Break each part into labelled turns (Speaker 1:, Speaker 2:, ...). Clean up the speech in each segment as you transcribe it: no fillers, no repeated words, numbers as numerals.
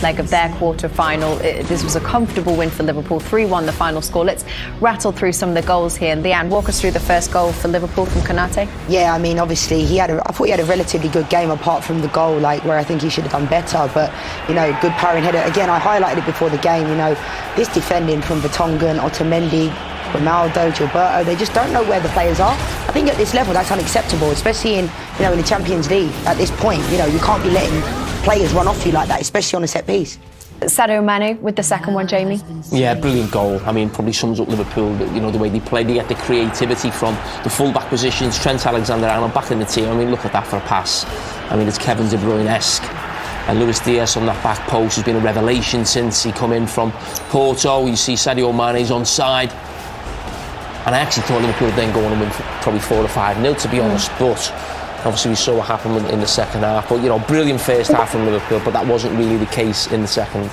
Speaker 1: leg of their quarter-final. This was a comfortable win for Liverpool, 3-1 the final score. Let's rattle through some of the goals here. And Leanne, walk us through the first goal for Liverpool from Konate.
Speaker 2: Yeah, I mean, obviously, I thought he had a relatively good game apart from the goal, where I think he should have done better. But, good powering header. Again, I highlighted it before the game, this defending from Vertonghen, Otamendi, Ronaldo, Gilberto, they just don't know where the players are. I think at this level that's unacceptable, especially in the Champions League at this point. You can't be letting players run off you like that, especially on a set piece.
Speaker 1: Sadio Mane with the second one, Jamie.
Speaker 3: Yeah, brilliant goal. I mean, probably sums up Liverpool, the way they play. They get the creativity from the full-back positions. Trent Alexander-Arnold back in the team. I mean, look at that for a pass. I mean, it's Kevin De Bruyne-esque. And Luis Diaz on that back post has been a revelation since he come in from Porto. You see Sadio Mane's onside. And I actually thought Liverpool would then go on and win probably 4 or 5-0, to be honest. But obviously we saw what happened in the second half. But, brilliant first half from Liverpool, but that wasn't really the case in the second.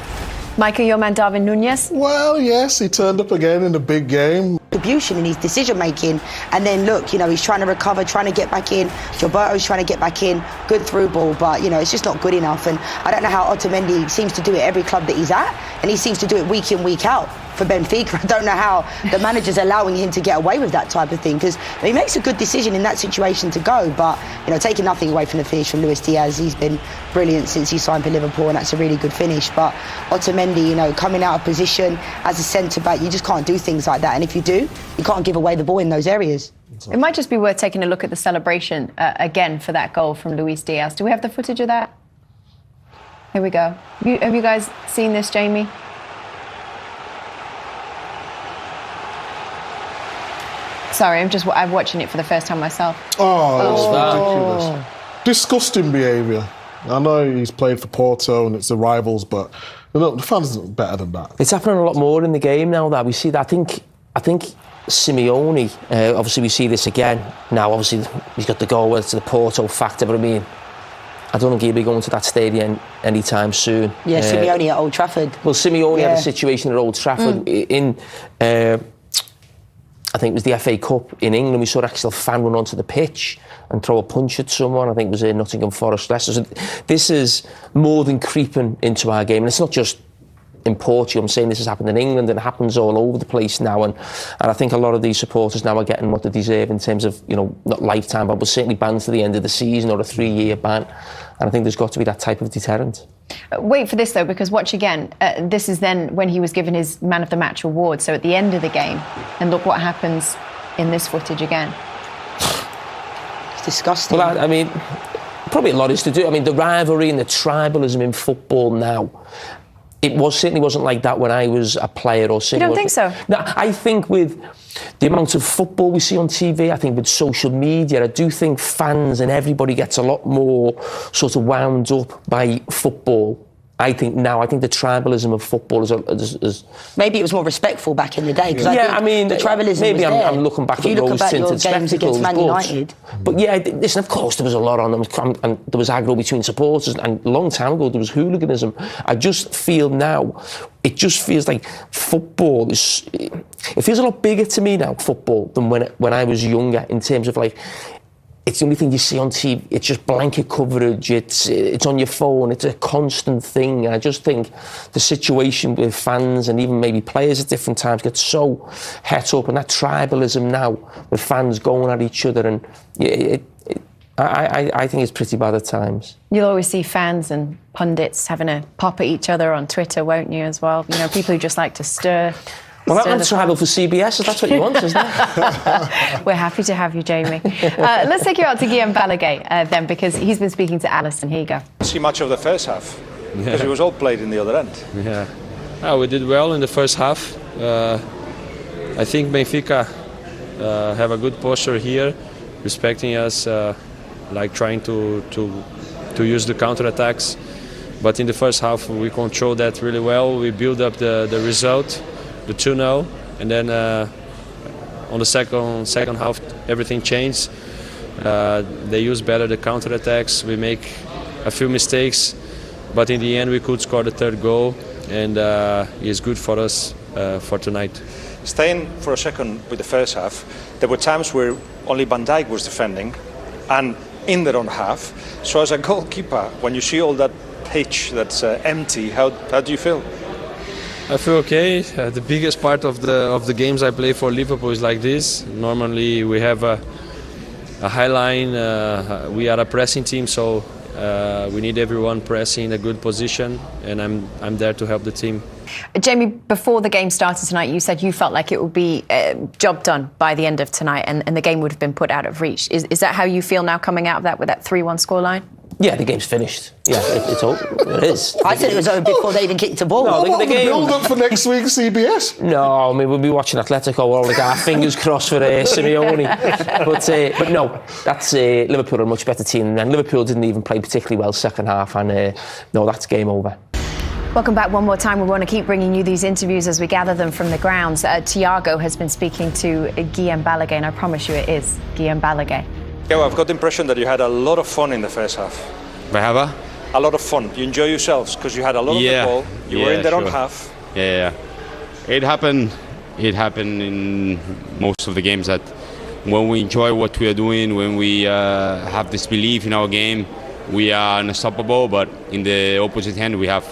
Speaker 1: Micah, your man Darwin Núñez?
Speaker 4: Well, yes, he turned up again in the big game.
Speaker 2: Contribution in his decision making, and then look, he's trying to recover, trying to get back in. Gilberto's trying to get back in. Good through ball, but it's just not good enough. And I don't know how Otamendi seems to do it every club that he's at, and he seems to do it week in, week out for Benfica. I don't know how the manager's allowing him to get away with that type of thing, because he makes a good decision in that situation to go, but taking nothing away from the finish from Luis Diaz. He's been brilliant since he signed for Liverpool, and that's a really good finish. But Otamendi, coming out of position as a centre-back, you just can't do things like that, and if you do, you can't give away the ball in those areas.
Speaker 1: It might just be worth taking a look at the celebration again for that goal from Luis Diaz. Do we have the footage of that? Here we go. Have you guys seen this, Jamie? Sorry, I'm watching it for the first time myself.
Speaker 4: Oh, that's ridiculous. Disgusting behaviour. I know he's played for Porto and it's the rivals, but the fans are better than that.
Speaker 3: It's happening a lot more in the game now that we see that. I think Simeone, obviously we see this again. Now, obviously, he's got the goal, whether it's the Porto factor, but I mean, I don't think he'll be going to that stadium anytime soon.
Speaker 2: Yeah, Simeone at Old Trafford.
Speaker 3: Well, Simeone had a situation at Old Trafford in... I think it was the FA Cup in England. We saw actually a fan run onto the pitch and throw a punch at someone. I think it was in Nottingham Forest, Leicester. So this is more than creeping into our game. And it's not just in Portugal. I'm saying this has happened in England and it happens all over the place now. And I think a lot of these supporters now are getting what they deserve in terms of, not lifetime ban, but certainly bans to the end of the season or a 3-year ban. And I think there's got to be that type of deterrent.
Speaker 1: Wait for this, though, because watch again. This is then when he was given his Man of the Match award, so at the end of the game. And look what happens in this footage again.
Speaker 2: It's disgusting.
Speaker 3: Well, I mean, probably a lot is to do. I mean, the rivalry and the tribalism in football now, it certainly wasn't like that when I was a player. Or
Speaker 1: you don't think so?
Speaker 3: No, I think with the amount of football we see on TV, I think with social media, I do think fans and everybody gets a lot more sort of wound up by football. I think the tribalism of football is...
Speaker 2: Maybe it was more respectful back in the day.
Speaker 3: Yeah, I mean...
Speaker 2: The tribalism
Speaker 3: maybe
Speaker 2: was there.
Speaker 3: I'm looking back at rose-tinted spectacles.
Speaker 2: Man United.
Speaker 3: But yeah, listen, of course there was a lot on them, and there was aggro between supporters, and a long time ago there was hooliganism. I just feel now, it just feels like football is... It feels a lot bigger to me now, football, than when I was younger, in terms of it's the only thing you see on TV. It's just blanket coverage. It's on your phone. It's a constant thing. And I just think the situation with fans and even maybe players at different times gets so het up, and that tribalism now with fans going at each other, and I think it's pretty bad at times.
Speaker 1: You'll always see fans and pundits having a pop at each other on Twitter, won't you, as well? People who just like to stir.
Speaker 3: Well, that's tribal for CBS, so that's what you want, isn't it?
Speaker 1: We're happy to have you, Jamie. Let's take you out to Guillaume Balaguer then, because he's been speaking to Alison. Here you go.
Speaker 5: See much of the first half, because it was all played in the other end.
Speaker 6: Yeah, we did well in the first half. I think Benfica have a good posture here, respecting us, trying to use the counter-attacks. But in the first half, we controlled that really well. We built up the result, the 2-0, and then on the second half, everything changed. They use better the counter-attacks. We make a few mistakes, but in the end, we could score the third goal, and it's good for us for tonight.
Speaker 5: Staying for a second with the first half, there were times where only Van Dijk was defending, and in their own half. So as a goalkeeper, when you see all that pitch that's empty. How do you feel?
Speaker 6: I feel okay. The biggest part of the games I play for Liverpool is like this. Normally we have a high line. We are a pressing team, so we need everyone pressing in a good position, and I'm there to help the team.
Speaker 1: Jamie, before the game started tonight, you said you felt like it would be job done by the end of tonight, and the game would have been put out of reach. Is that how you feel now coming out of that with that 3-1 scoreline?
Speaker 3: Yeah, the game's finished. Yeah, it's over. It is.
Speaker 2: I said it was over before they even kicked the ball.
Speaker 3: No, the game.
Speaker 4: Build up for next week's CBS.
Speaker 3: No, I mean, we'll be watching Atletico. We're all like, fingers crossed for Simeone. But no, that's Liverpool are a much better team. And Liverpool didn't even play particularly well second half. And no, that's game over.
Speaker 1: Welcome back one more time. We want to keep bringing you these interviews as we gather them from the grounds. Thiago has been speaking to Guillem Balagué, and I promise you it is Guillem Balagué.
Speaker 5: Yeah, well, I've got the impression that you had a lot of fun in the first half.
Speaker 7: Behava?
Speaker 5: A lot of fun. You enjoy yourselves because you had a lot of the ball. You were in their own half.
Speaker 7: Yeah. It happened in most of the games that when we enjoy what we are doing, when we have this belief in our game, we are unstoppable. But in the opposite hand, we have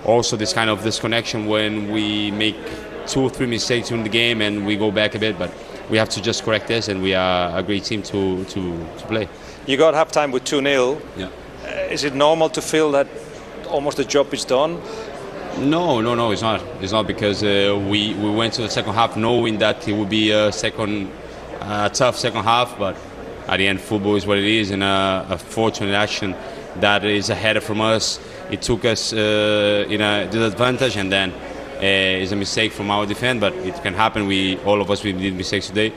Speaker 7: also this kind of disconnection when we make 2 or 3 mistakes in the game and we go back a bit. But we have to just correct this, and we are a great team to play.
Speaker 5: You got half-time with 2-0.
Speaker 7: Yeah.
Speaker 5: Is it normal to feel that almost the job is done?
Speaker 7: No, it's not. It's not, because we went to the second half knowing that it would be a tough second half, but at the end, football is what it is, and a fortunate action that is ahead from us. It took us in a disadvantage, and then it's a mistake from our defense, but it can happen. All of us did mistakes today,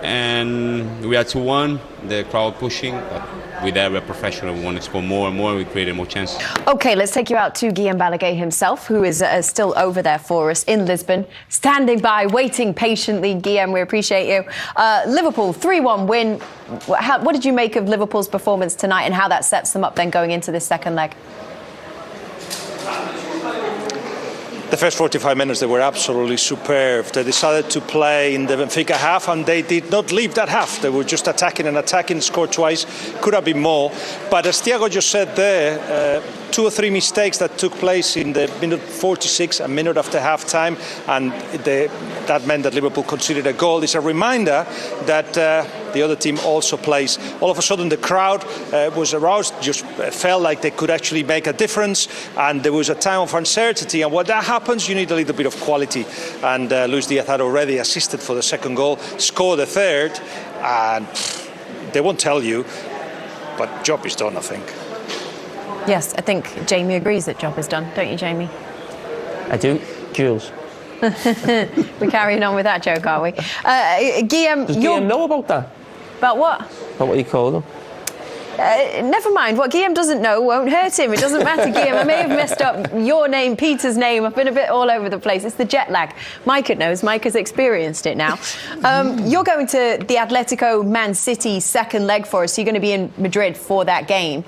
Speaker 7: and we are 2-1. The crowd pushing, but we're professional. We want to score more and more. We created more chances.
Speaker 1: OK, let's take you out to Guillem Balagué himself, who is still over there for us in Lisbon, standing by, waiting patiently. Guillem, we appreciate you. Liverpool, 3-1 win. What did you make of Liverpool's performance tonight, and how that sets them up then going into this second leg?
Speaker 5: The first 45 minutes, they were absolutely superb. They decided to play in the Benfica half, and they did not leave that half. They were just attacking, scored twice. Could have been more. But as Thiago just said there, 2 or 3 mistakes that took place in the minute 46, a minute after half-time, and that meant that Liverpool conceded a goal. It's a reminder that the other team also plays. All of a sudden, the crowd was aroused, just felt like they could actually make a difference, and there was a time of uncertainty. And when that happens, you need a little bit of quality. And Luis Diaz had already assisted for the second goal, scored the third, and they won't tell you, but job is done, I think.
Speaker 1: Yes, I think Jamie agrees that job is done, don't you, Jamie?
Speaker 3: I do. Jules.
Speaker 1: We're carrying on with that joke, are we? Guillem,
Speaker 3: does Guillem know about that?
Speaker 1: About what?
Speaker 3: About what you called him?
Speaker 1: Never mind. What Guillem doesn't know won't hurt him. It doesn't matter, Guillem. I may have messed up your name, Peter's name. I've been a bit all over the place. It's the jet lag. Micah knows. Micah's experienced it now. You're going to the Atletico Man City second leg for us. So you're going to be in Madrid for that game.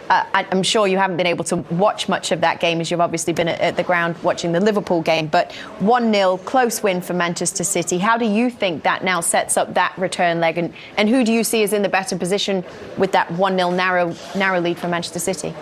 Speaker 1: I'm sure you haven't been able to watch much of that game, as you've obviously been at the ground watching the Liverpool game. But 1-0, close win for Manchester City. How do you think that now sets up that return leg? And who do you see as in the better position with that 1-0 narrow lead for Manchester City?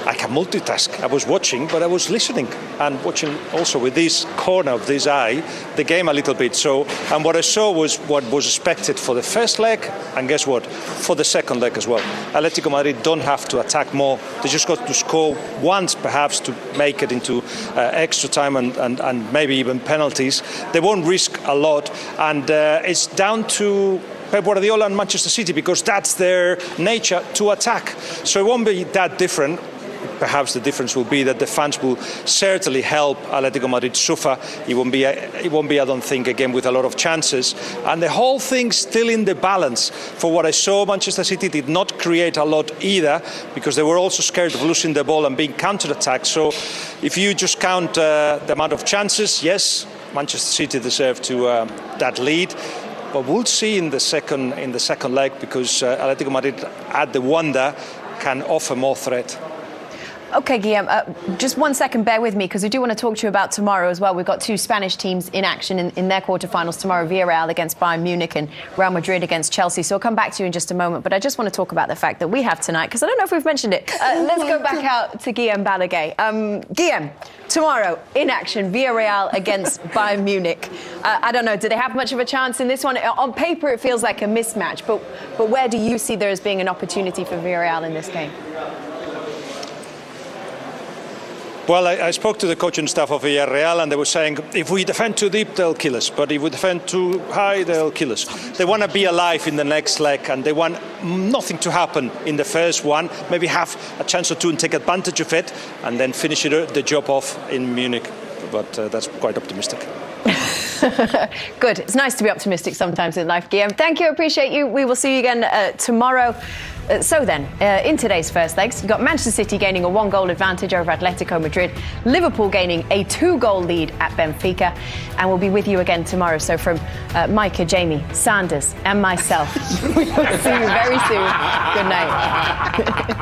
Speaker 5: I can multitask. I was watching, but I was listening and watching also with this corner of this eye the game a little bit. So, and what I saw was what was expected for the first leg, and guess what? For the second leg as well. Atletico Madrid don't have to attack more. They just got to score once, perhaps, to make it into extra time and maybe even penalties. They won't risk a lot, and it's down to Pep Guardiola and Manchester City, because that's their nature, to attack. So it won't be that different. Perhaps the difference will be that the fans will certainly help Atletico Madrid suffer. It won't be, I don't think, again with a lot of chances. And the whole thing's still in the balance. For what I saw, Manchester City did not create a lot either, because they were also scared of losing the ball and being counter-attacked. So if you just count the amount of chances, yes, Manchester City deserved to that lead. But we'll see in the second leg, because Atletico Madrid, at the wonder, can offer more threat.
Speaker 1: Okay, Guillem, just 1 second, bear with me, because we do want to talk to you about tomorrow as well. We've got two Spanish teams in action in their quarterfinals tomorrow, Villarreal against Bayern Munich and Real Madrid against Chelsea. So I'll come back to you in just a moment, but I just want to talk about the fact that we have tonight, because I don't know if we've mentioned it. Let's go back out to Guillem Balaguer. Guillem, tomorrow in action, Villarreal against Bayern Munich. I don't know, do they have much of a chance in this one? On paper, it feels like a mismatch, but where do you see there as being an opportunity for Villarreal in this game?
Speaker 5: Well, I spoke to the coaching staff of Villarreal, and they were saying, if we defend too deep, they'll kill us. But if we defend too high, they'll kill us. They want to be alive in the next leg, and they want nothing to happen in the first one. Maybe have a chance or two and take advantage of it, and then finish the job off in Munich. But that's quite optimistic.
Speaker 1: Good. It's nice to be optimistic sometimes in life, Guillem. Thank you. Appreciate you. We will see you again tomorrow. So then, in today's first legs, you've got Manchester City gaining a 1-goal advantage over Atletico Madrid, Liverpool gaining a 2-goal lead at Benfica, and we'll be with you again tomorrow. So from Micah, Jamie, Sanders and myself, we will see you very soon. Good night.